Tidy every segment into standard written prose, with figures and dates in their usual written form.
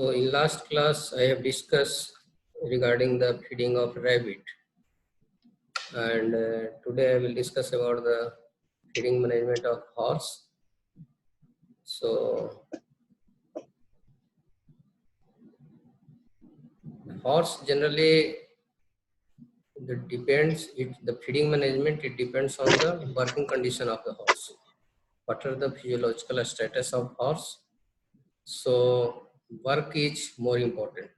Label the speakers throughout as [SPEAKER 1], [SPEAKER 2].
[SPEAKER 1] So in last class, I have discussed regarding the feeding of rabbit, and today I will discuss about the feeding management of horse. So horse generally the feeding management, it depends on the working condition of the horse. What are the physiological status of horse? So work is more important,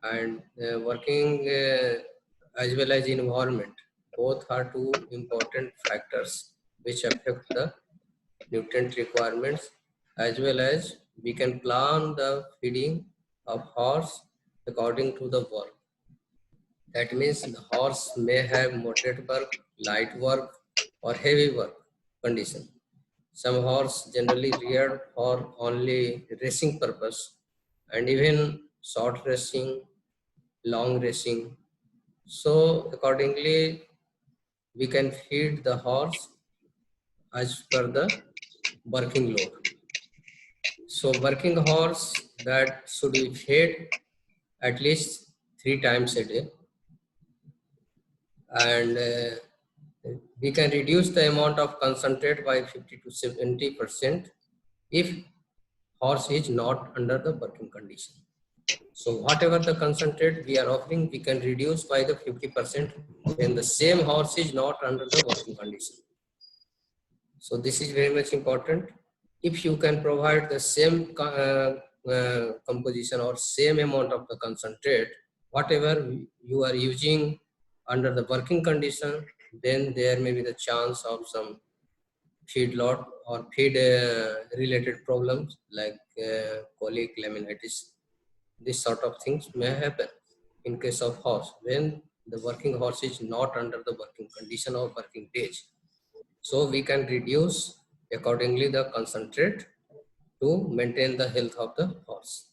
[SPEAKER 1] and working as well as environment, both are two important factors which affect the nutrient requirements, as well as we can plan the feeding of horse according to the work. That means the horse may have moderate work, light work, or heavy work condition. Some horse generally reared for only racing purpose, and even short racing, long racing. So accordingly, we can feed the horse as per the working load. So working horse, that should be fed at least 3 times a day, and we can reduce the amount of concentrate by 50 to 70% if horse is not under the working condition. So whatever the concentrate we are offering, we can reduce by the 50% when the same horse is not under the working condition. So this is very much important. If you can provide the same composition or same amount of the concentrate, whatever you are using under the working condition, then there may be the chance of some feed lot or feed related problems like colic, laminitis. This sort of things may happen in case of horse when the working horse is not under the working condition or working stage. So we can reduce accordingly the concentrate to maintain the health of the horse.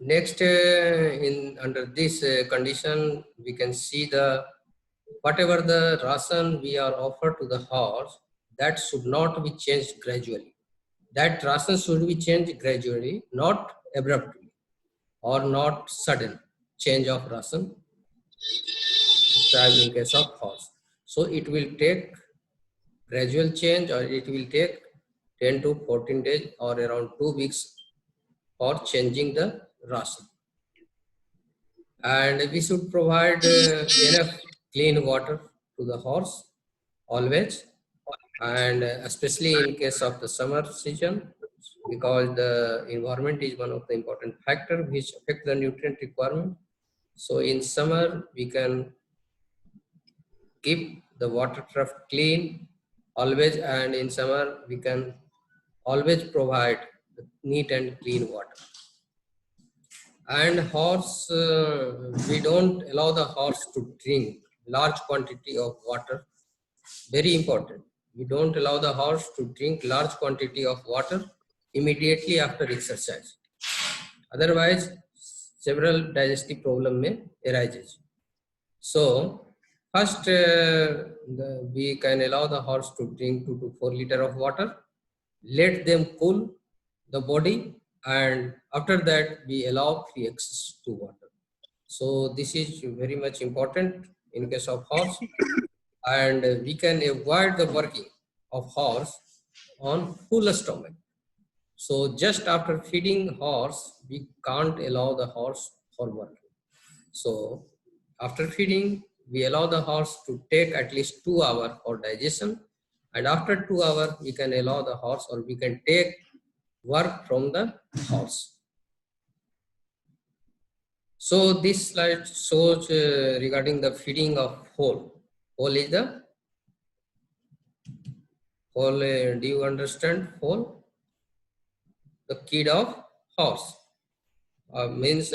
[SPEAKER 1] Next, in under this condition, we can see the whatever the ration we are offered to the horse, that should not be changed gradually. That ration should be changed gradually, not abruptly or not sudden change of ration in case of horse. So it will take gradual change, or it will take 10 to 14 days or around 2 weeks for changing the ration. And we should provide enough clean water to the horse always, and especially in case of the summer season, because the environment is one of the important factors which affect the nutrient requirement. So in summer we can keep the water trough clean always, and in summer we can always provide neat and clean water. And horse, we don't allow the horse to drink large quantity of water. Very important. We don't allow the horse to drink large quantity of water immediately after exercise. Otherwise, several digestive problem may arise. So, first we can allow the horse to drink 2 to 4 liter of water. Let them cool the body, and after that we allow free access to water. So this is very much important in case of horse, and we can avoid the working of horse on full stomach. So just after feeding horse, we can't allow the horse for working. So after feeding, we allow the horse to take at least 2 hours for digestion, and after 2 hours we can allow the horse, or we can take work from the horse. So this slide shows regarding the feeding of foal. Foal is the foal. Do you understand foal? The kid of horse means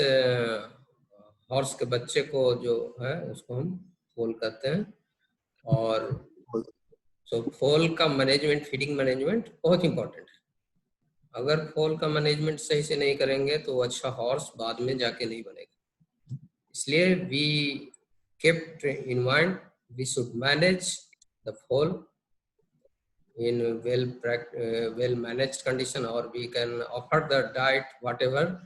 [SPEAKER 1] horse के बच्चे को जो है उसको हम फोल कहते हैं. और सो फोल का मैनेजमेंट, फीडिंग मैनेजमेंट बहुत इंपॉर्टेंट है. अगर फोल का मैनेजमेंट सही से नहीं करेंगे तो अच्छा हॉर्स बाद में जाके नहीं बनेगा. इसलिए we kept in mind we should manage the foal in well managed condition, or we can offer the diet whatever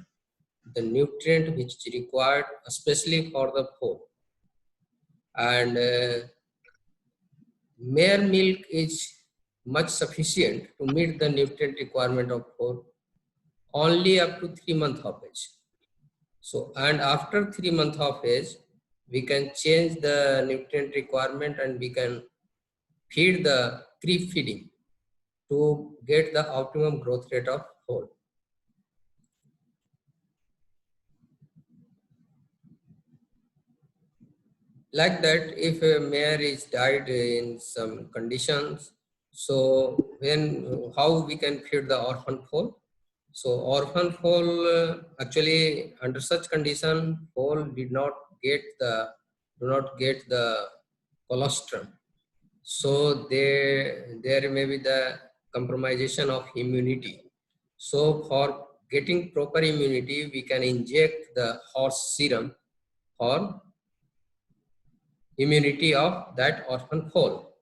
[SPEAKER 1] the nutrient which is required, especially for the foal. And mare milk is much sufficient to meet the nutrient requirement of foal only up to 3 months of age. So, and after 3 months of age, we can change the nutrient requirement and we can feed the creep feeding to get the optimum growth rate of foal. Like that, if a mare is died in some conditions, so when how we can feed the orphan foal? So orphan foal, actually under such condition, foal did not get the do not get the colostrum. So there may be the compromisation of immunity. So for getting proper immunity, we can inject the horse serum for immunity of that orphan foal.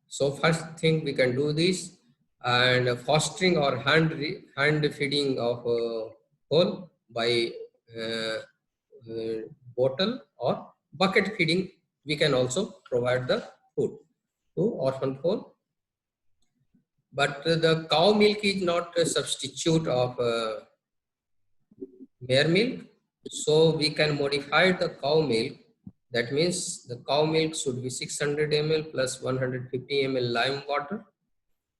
[SPEAKER 1] So first thing we can do this, and fostering or hand feeding of foal by uh, bottle or bucket feeding. We can also provide the food to orphan foal. But the cow milk is not a substitute of mare milk. So we can modify the cow milk. That means the cow milk should be 600 ml plus 150 ml lime water.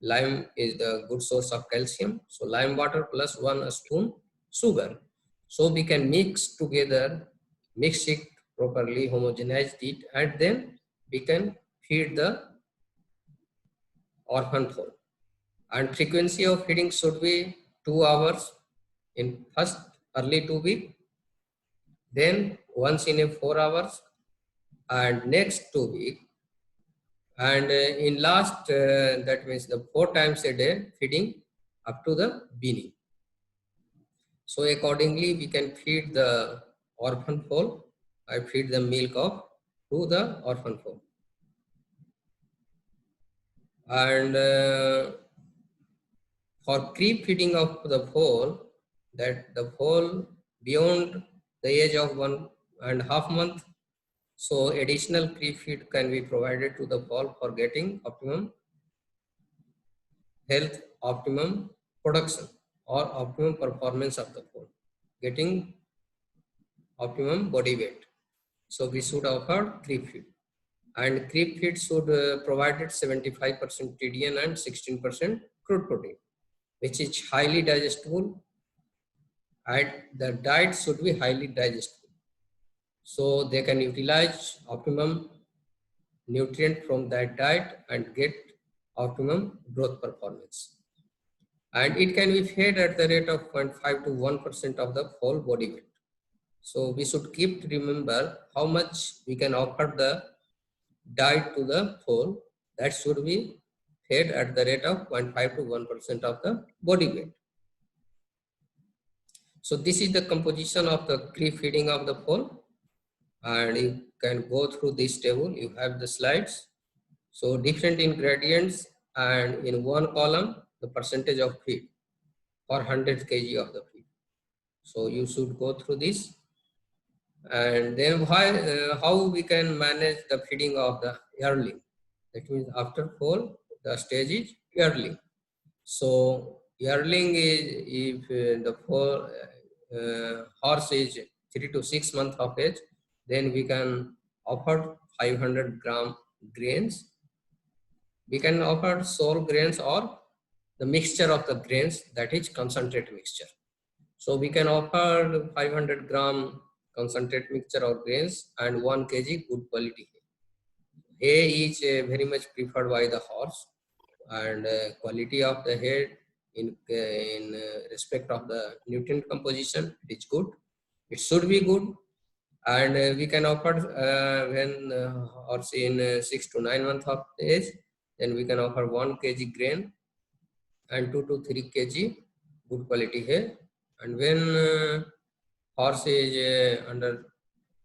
[SPEAKER 1] Lime is the good source of calcium. So lime water plus 1 spoon sugar. So we can mix together, mix it properly, homogenize it, and then we can feed the orphan foal. And frequency of feeding should be 2 hours in first early 2 weeks, then once in a 4 hours, and next 2 weeks, and in last that means the 4 times a day feeding up to the weaning. So accordingly we can feed the orphan foal. I feed the milk of to the orphan foal. And for creep feeding of the foal, that the foal beyond the age of 1.5 months, so additional creep feed can be provided to the foal for getting optimum health, optimum production, or optimum performance of the foal, getting optimum body weight. So we should offer creep feed, and creep feed should provide 75% TDN and 16% crude protein, which is highly digestible, and the diet should be highly digestible. So they can utilize optimum nutrient from that diet and get optimum growth performance. And it can be fed at the rate of 0.5 to 1% of the whole body weight. So we should keep to remember how much we can offer the diet to the foal. That should be fed at the rate of 0.5 to 1% of the body weight. So this is the composition of the creep feeding of the foal, and you can go through this table. You have the slides. So different ingredients, and in one column the percentage of feed for 100 kg of the feed. So you should go through this. And then how we can manage the feeding of the yearling. That means after foal, the stage is yearling. So yearling is if the horse is 3 to 6 months of age, then we can offer 500 gram grains. We can offer sour grains or the mixture of the grains, that is concentrate mixture. So we can offer 500 gram concentrate mixture of grains and 1 kg good quality hay. Hay is very much preferred by the horse, and quality of the hay in respect of the nutrient composition, it is good. It should be good, and we can offer when horse in 6 to 9 months of age, then we can offer 1 kg grain and 2 to 3 kg good quality hay. And when horse is under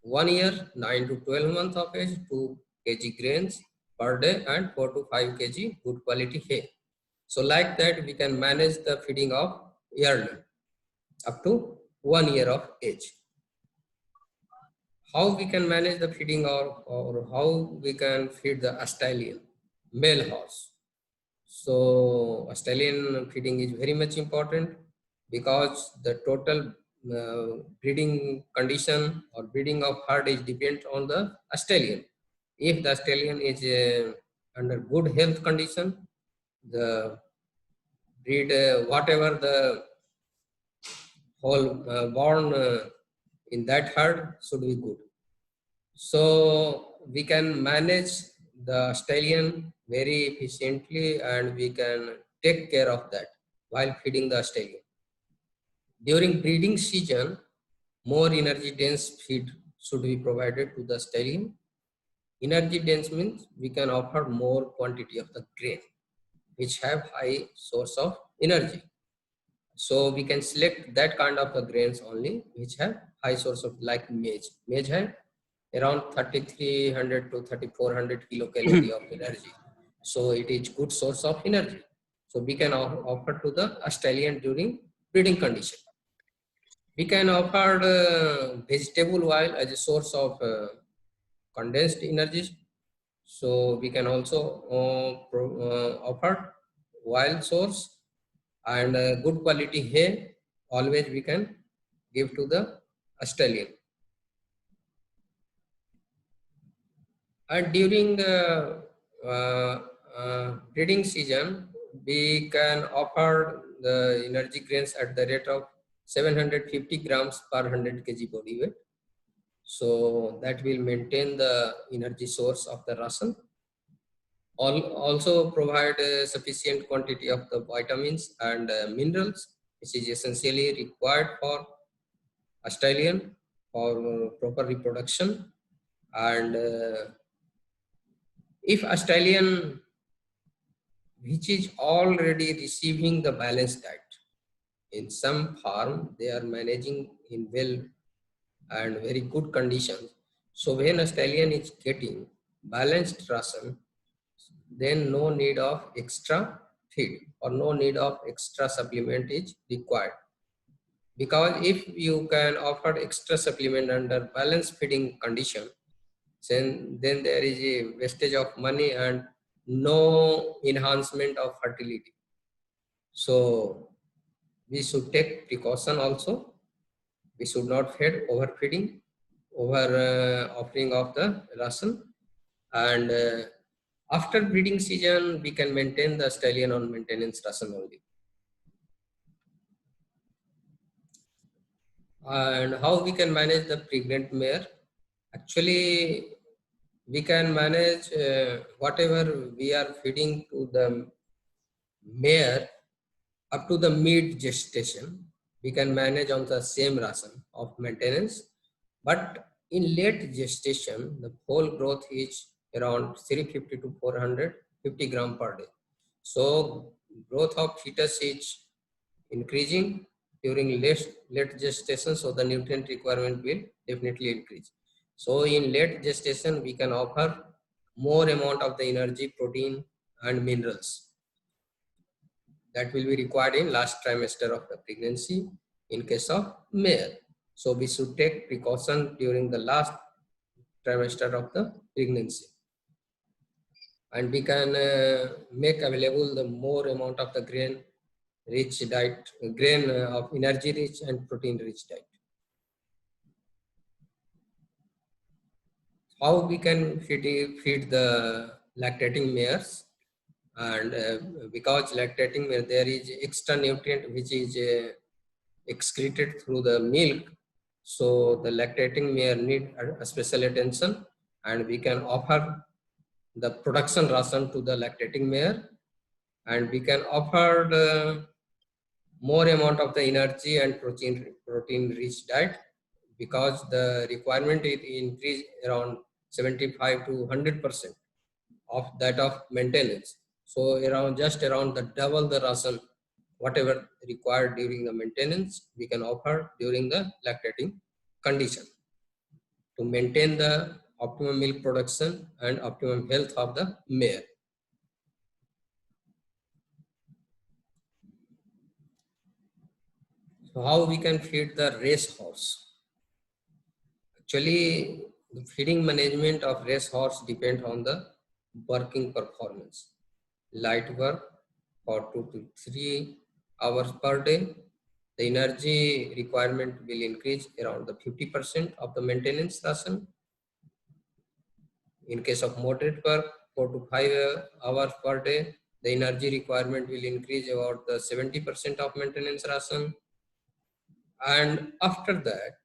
[SPEAKER 1] 1 year, 9 to 12 months of age, 2 kg grains per day and 4 to 5 kg good quality hay. So like that, we can manage the feeding of yearling up to 1 year of age. How we can manage the feeding or how we can feed the Australian male horse. So Australian feeding is very much important because the total breeding condition or breeding of herd is depend on the Australian. If the Australian is under good health condition, the breed whatever the whole born in that herd should be good. So we can manage the stallion very efficiently and we can take care of that while feeding the stallion. During breeding season, more energy dense feed should be provided to the stallion. Energy dense means we can offer more quantity of the grain which have high source of energy. So we can select that kind of the grains only which have high source of like maize. Maize have around 3300 to 3400 kilocalorie of energy. So it is good source of energy. So we can offer to the Australian during breeding condition. We can offer vegetable oil as a source of condensed energy. So we can also offer oil source and good quality hay. Always we can give to the Australian. And during breeding season, we can offer the energy grains at the rate of 750 grams per 100 kg body weight. So that will maintain the energy source of the ration. Also provide a sufficient quantity of the vitamins and minerals, which is essentially required for Australian for proper reproduction. And if Australian which is already receiving the balanced diet, in some farm they are managing in well and very good conditions. So when a stallion is getting balanced ration, then no need of extra feed or no need of extra supplement is required. Because if you can offer extra supplement under balanced feeding condition, then there is a wastage of money and no enhancement of fertility. So we should take precaution also. We should not feed overfeeding, over offering of the ration. And after breeding season, we can maintain the stallion on maintenance ration only. And how we can manage the pregnant mare? Actually, we can manage whatever we are feeding to the mare up to the mid gestation. We can manage on the same ration of maintenance. But in late gestation, the whole growth is around 350 to 450 gram per day. So growth of fetus is increasing during late gestation, so the nutrient requirement will definitely increase. So in late gestation, we can offer more amount of the energy, protein and minerals that will be required in last trimester of the pregnancy in case of male. So we should take precaution during the last trimester of the pregnancy. And we can make available the more amount of the grain rich diet, grain of energy rich and protein rich diet. How we can feed the lactating mares? And because lactating mare, there is extra nutrient which is excreted through the milk. So the lactating mare need a special attention, and we can offer the production ration to the lactating mare, and we can offer the more amount of the energy and protein rich diet, because the requirement is increase around 75 to 100% of that of maintenance. So just around the double the ration whatever required during the maintenance we can offer during the lactating condition to maintain the optimum milk production and optimum health of the mare. So how we can feed the race horse? Actually, the feeding management of race horse depends on the working performance. Light work for 2 to 3 hours per day. The energy requirement will increase around the 50% of the maintenance ration. In case of moderate work, 4 to 5 hours per day, the energy requirement will increase about the 70% of maintenance ration. And after that,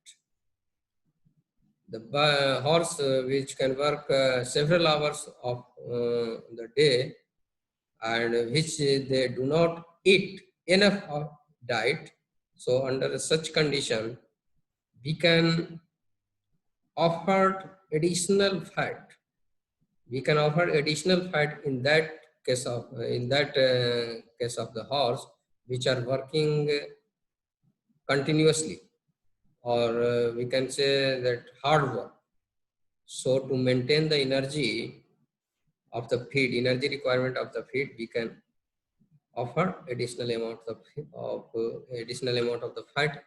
[SPEAKER 1] the horse which can work several hours of the day and which they do not eat enough of diet. So under such condition, we can offer additional fat. We can offer additional fat in that case of case of the horse which are working continuously, or we can say that hard work. So to maintain the energy of the feed, energy requirement of the feed, we can offer additional amount of the fat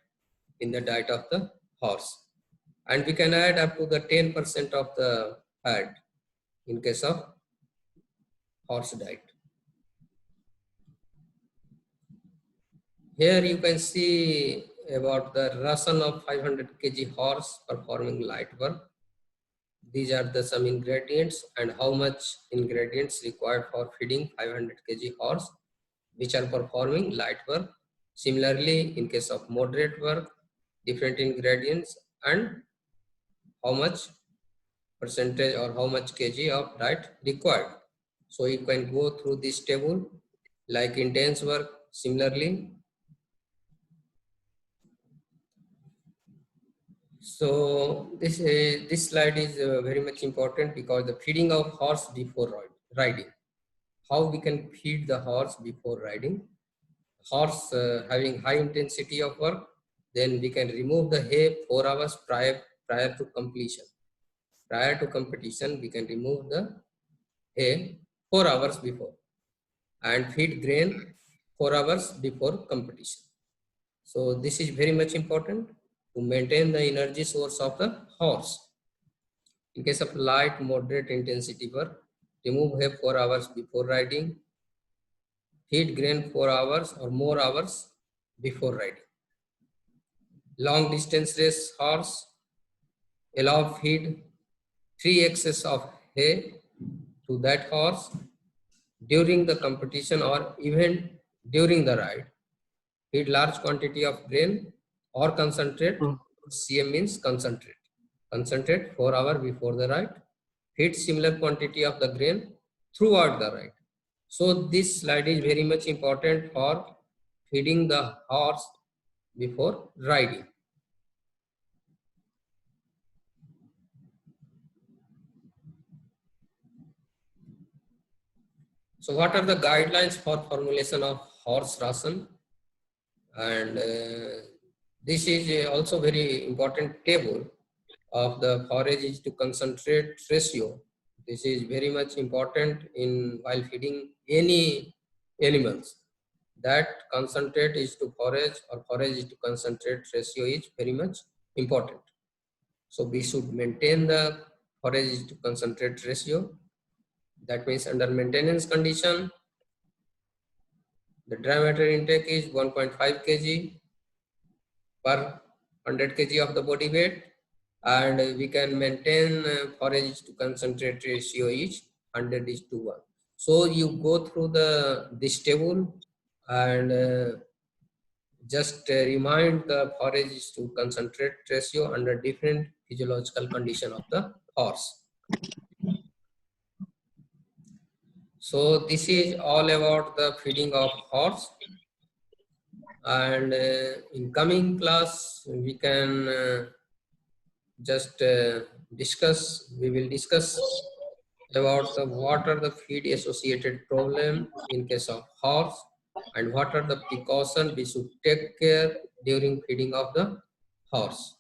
[SPEAKER 1] in the diet of the horse, and we can add up to the 10% of the fat in case of horse diet. Here you can see about the ration of 500 kg horse performing light work. These are the some ingredients and how much ingredients required for feeding 500 kg horse which are performing light work. Similarly, in case of moderate work, different ingredients and how much percentage or how much kg of diet required. So you can go through this table. Like intense work, similarly. So this slide is very much important because the feeding of horse before riding. How we can feed the horse before riding? Horse having high intensity of work, then we can remove the hay 4 hours prior to completion. Prior to competition, we can remove the hay 4 hours before and feed grain 4 hours before competition. So this is very much important to maintain the energy source of the horse. In case of light, moderate intensity work, remove hay 4 hours before riding, feed grain 4 hours or more hours before riding. Long distance race horse, allow feed 3 excess of hay to that horse during the competition or even during the ride. Feed large quantity of grain or concentrate. CM means concentrate. Concentrate 4 hours before the ride. Feed similar quantity of the grain throughout the ride. So this slide is very much important for feeding the horse before riding. So what are the guidelines for formulation of horse ration? And this is also very important table of the forage to concentrate ratio. This is very much important in while feeding any animals. That concentrate is to forage or forage is to concentrate ratio is very much important. So we should maintain the forage is to concentrate ratio. That means under maintenance condition, the dry matter intake is 1.5 kg per 100 kg of the body weight, and we can maintain forage to concentrate ratio is 100:1. So you go through this table and just remind the forage to concentrate ratio under different physiological condition of the horse. So this is all about the feeding of horse, and in coming class we can just we will discuss about what are the feed associated problem in case of horse and what are the precautions we should take care during feeding of the horse.